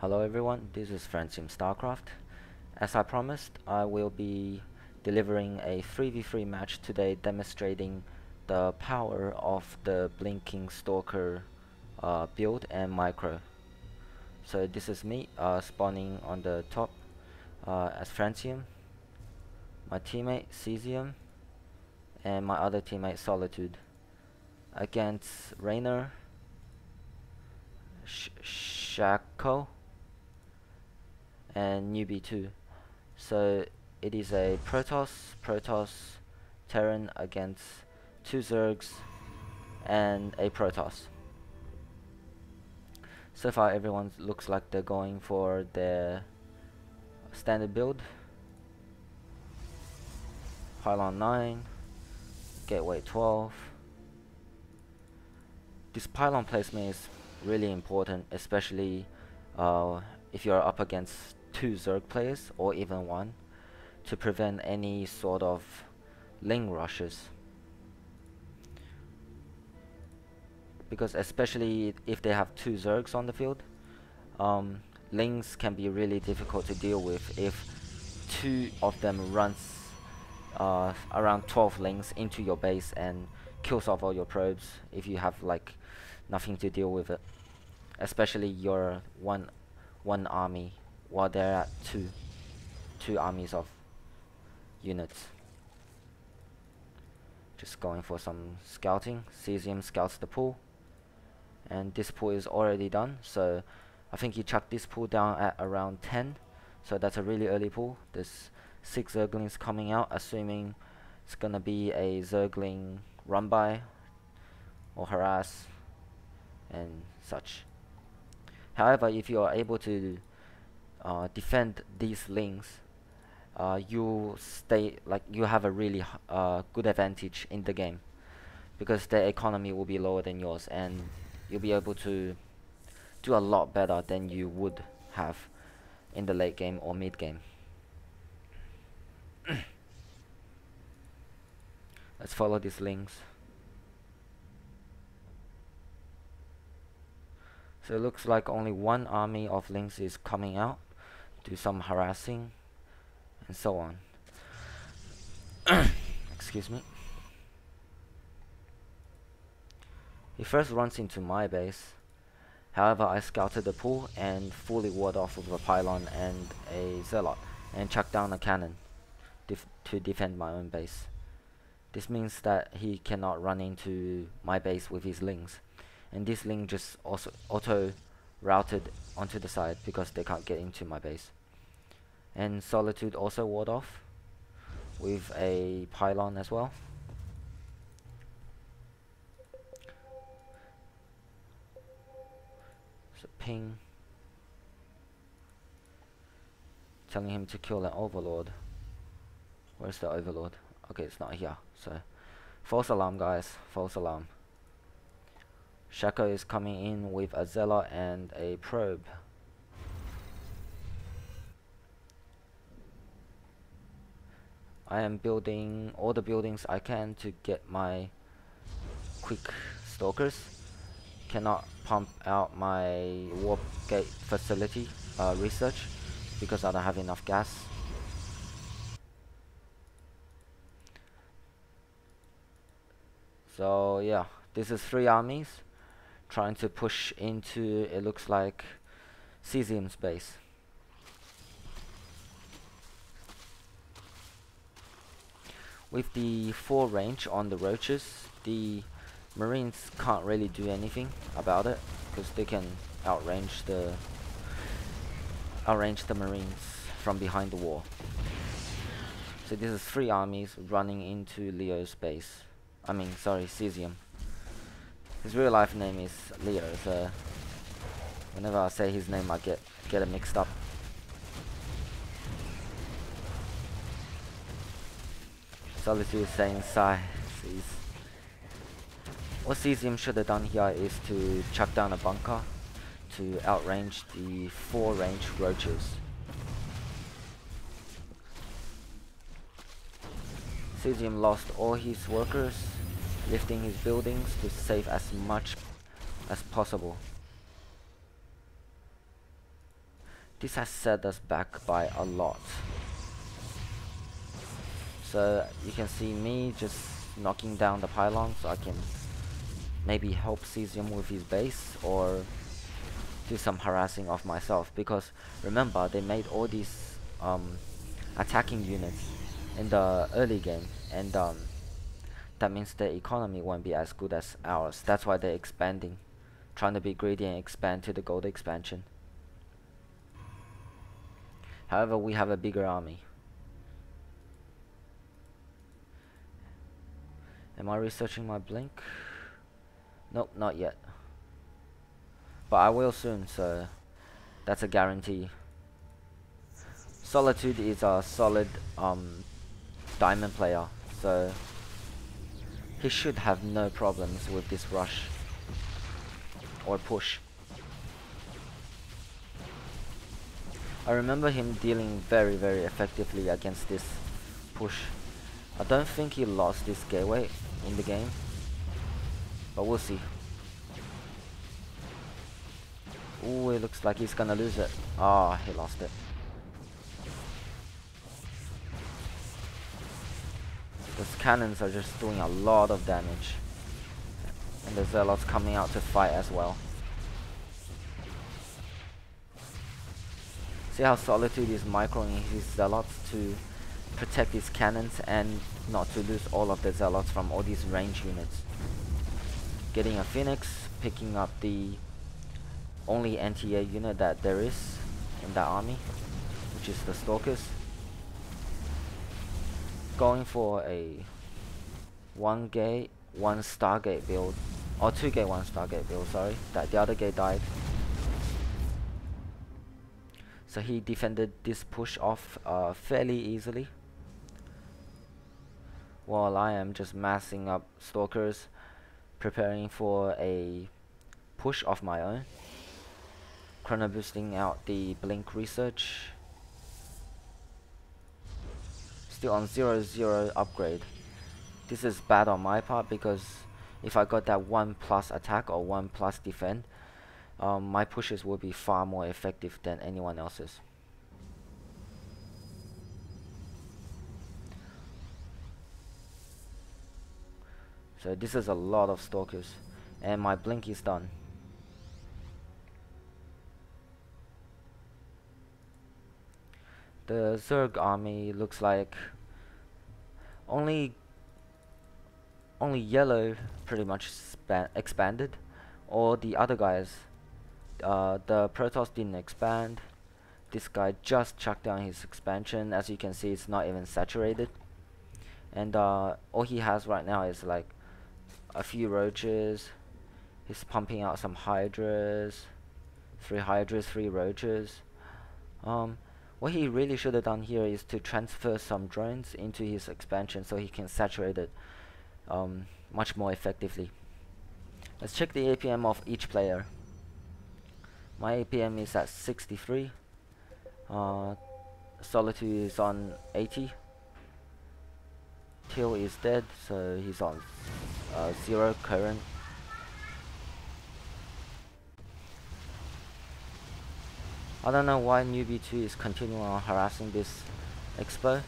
Hello everyone, this is Francium StarCraft. As I promised, I will be delivering a 3v3 match today demonstrating the power of the Blinking Stalker build and micro. So this is me spawning on the top as Francium, my teammate Cesium, and my other teammate Solitude. Against Raynor, Shaco, and Newbie 2. So it is a Protoss Terran against 2 Zergs and a Protoss. So far everyone looks like they're going for their standard build. Pylon 9, Gateway 12. This pylon placement is really important, especially if you're up against 2 Zerg players or even 1, to prevent any sort of Ling rushes. Because especially if they have 2 Zergs on the field, Lings can be really difficult to deal with if 2 of them runs around 12 Lings into your base and kills off all your probes if you have like nothing to deal with it. Especially your one army while they're at two armies of units. Just going for some scouting. Cesium scouts the pool, and this pool is already done, so I think he chucked this pool down at around 10, so that's a really early pool. There's 6 Zerglings coming out, assuming it's gonna be a Zergling run by or harass and such. However, if you are able to defend these links, you have a really good advantage in the game, because their economy will be lower than yours, and you'll be able to do a lot better than you would have in the late game or mid game. Let's follow these links. So it looks like only one army of links is coming out, do some harassing and so on. Excuse me. He first runs into my base. However, I scouted the pool and fully ward off with a pylon and a zealot and chucked down a cannon to defend my own base. This means that he cannot run into my base with his lings, and this link just also auto routed onto the side because they can't get into my base. And Solitude also ward off with a pylon as well. So ping, telling him to kill an overlord. Where's the overlord? Okay, it's not here. So false alarm, guys, false alarm. Shaco is coming in with a zealot and a probe. I am building all the buildings I can to get my quick stalkers. Cannot pump out my warp gate facility research because I don't have enough gas. So yeah, this is 3 armies trying to push into, it looks like, Cesium's base. With the 4 range on the roaches, the Marines can't really do anything about it because they can outrange the Marines from behind the wall. So this is 3 armies running into Leo's base. I mean, sorry, Cesium. His real life name is Leo, so whenever I say his name I get it mixed up. Solitude saying sigh. What Cesium should have done here is to chuck down a bunker to outrange the 4 range roaches. Cesium lost all his workers, lifting his buildings to save as much as possible. This has set us back by a lot. So you can see me just knocking down the pylon so I can maybe help Cesium with his base or do some harassing of myself, because remember they made all these attacking units in the early game, and that means their economy won't be as good as ours. That's why they're expanding, trying to be greedy and expand to the gold expansion. However, we have a bigger army. Am I researching my blink? Nope, not yet. But I will soon, so that's a guarantee. Solitude is a solid diamond player, so he should have no problems with this rush or push. I remember him dealing very effectively against this push. I don't think he lost this gateway in the game, but we'll see. Ooh, it looks like he's gonna lose it. Ah, he lost it. Those cannons are just doing a lot of damage. And the zealots coming out to fight as well. See how Solitude is microing his zealots to protect his cannons and not to lose all of the zealots from all these range units. Getting a Phoenix, picking up the only anti-air unit that there is in that army, which is the Stalkers. Going for a 1 gate 1 Stargate build, or 2 gate 1 Stargate build, sorry, that the other gate died. So he defended this push off fairly easily, while I am just massing up Stalkers, preparing for a push of my own. Chrono boosting out the blink research. Still on 0-0 upgrade. This is bad on my part, because if I got that 1+ attack or 1+ defend, my pushes will be far more effective than anyone else's. So this is a lot of Stalkers, and my blink is done. The Zerg army looks like only yellow pretty much expanded. All the other guys, the Protoss didn't expand. This guy just chucked down his expansion. As you can see, it's not even saturated, and all he has right now is like a few roaches. He's pumping out some hydras, 3 hydras, 3 roaches. What he really should have done here is to transfer some drones into his expansion so he can saturate it much more effectively. Let's check the APM of each player. My APM is at 63. Solitude is on 80. Till is dead, so he's on 0 current. I don't know why Newbie 2 is continuing on harassing this Expo,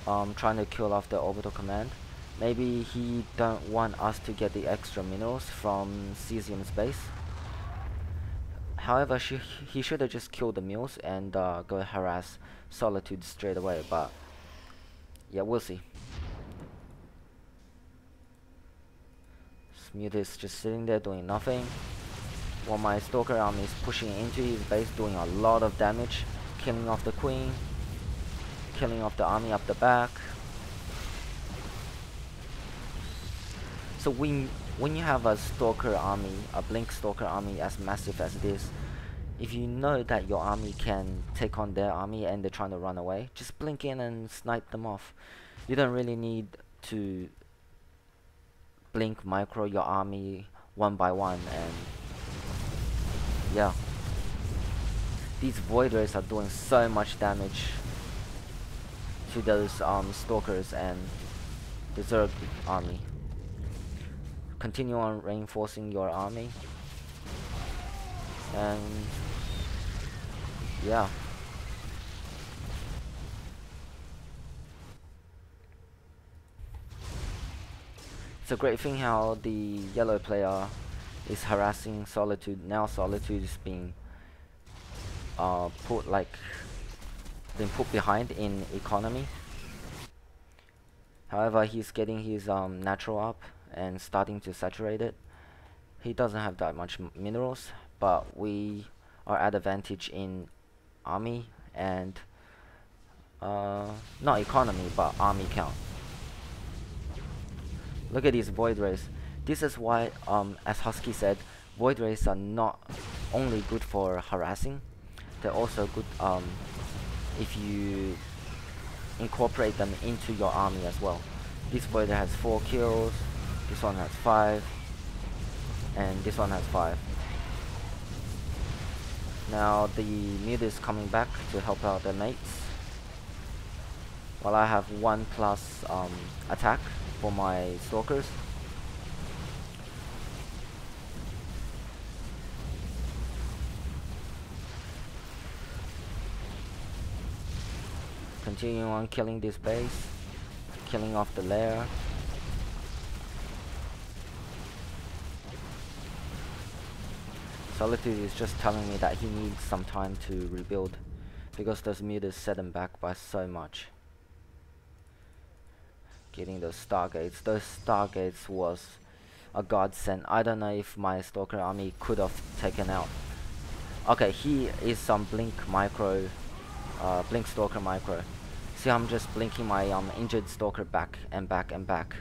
trying to kill off the orbital command. Maybe he don't want us to get the extra minerals from Cesium's base. However, he should have just killed the mules and go harass Solitude straight away, but yeah, we'll see. Smute is just sitting there doing nothing, while my Stalker army is pushing into his base, doing a lot of damage, killing off the queen, killing off the army up the back. So when you have a Stalker army, a Blink Stalker army as massive as this, if you know that your army can take on their army and they're trying to run away, just blink in and snipe them off. You don't really need to blink micro your army one by one, and yeah, these Void Rays are doing so much damage to those Stalkers and the Zerg army. Continue on reinforcing your army, and yeah. It's a great thing how the yellow player is harassing Solitude. Now Solitude is being been put behind in economy. However, he's getting his natural up and starting to saturate it. He doesn't have that much minerals, but we are at advantage in army and not economy but army count. Look at these Void Rays. This is why, as Husky said, Void Rays are not only good for harassing, they're also good if you incorporate them into your army as well. This Void Ray has 4 kills, this one has 5, and this one has 5. Now the mid is coming back to help out their mates, while I have 1+ attack for my stalkers. Continuing on killing this base, killing off the lair. Solitude is just telling me that he needs some time to rebuild because those mutas set him back by so much. Getting those Stargates. Those Stargates was a godsend. I don't know if my Stalker army could have taken out. Okay, he is some Blink micro, Blink Stalker micro. See, I'm just blinking my injured Stalker back and back and back,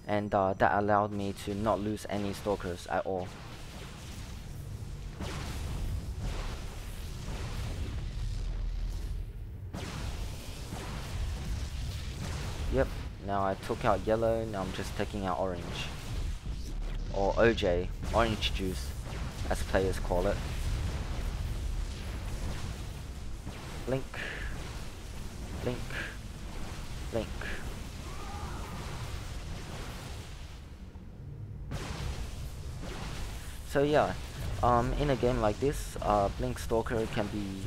and that allowed me to not lose any Stalkers at all. Yep, now I took out yellow, now I'm just taking out orange. Or OJ, orange juice, as players call it. Blink, blink, blink. So yeah, in a game like this, Blink Stalker can be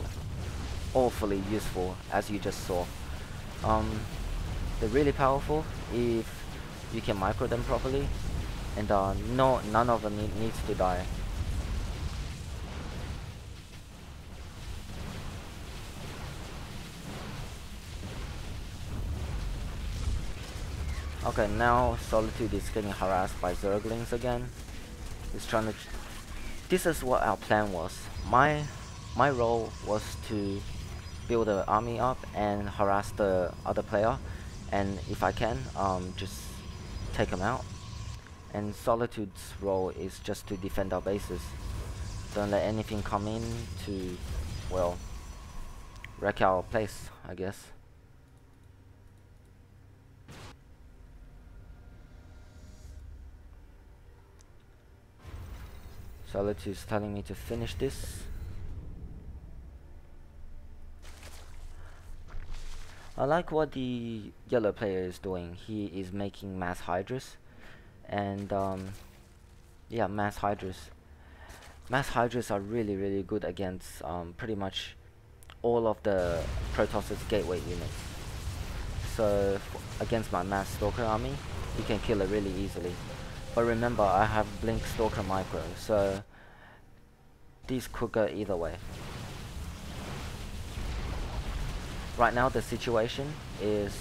awfully useful, as you just saw. They're really powerful if you can micro them properly, and none of them needs to die. Okay, now Solitude is getting harassed by Zerglings again. He's trying to. This is what our plan was. My role was to build an army up and harass the other player, and if I can, just take him out. And Solitude's role is just to defend our bases. Don't let anything come in to, well, wreck our place, I guess. Solitude's telling me to finish this. I like what the yellow player is doing. He is making mass hydras, and yeah, mass hydras. Mass hydras are really good against pretty much all of the Protoss' gateway units. So against my mass Stalker army, you can kill it really easily. But remember, I have Blink Stalker micro, so these could go either way. Right now the situation is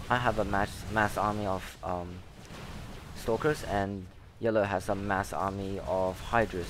I have a mass army of Stalkers, and yellow has a mass army of Hydras.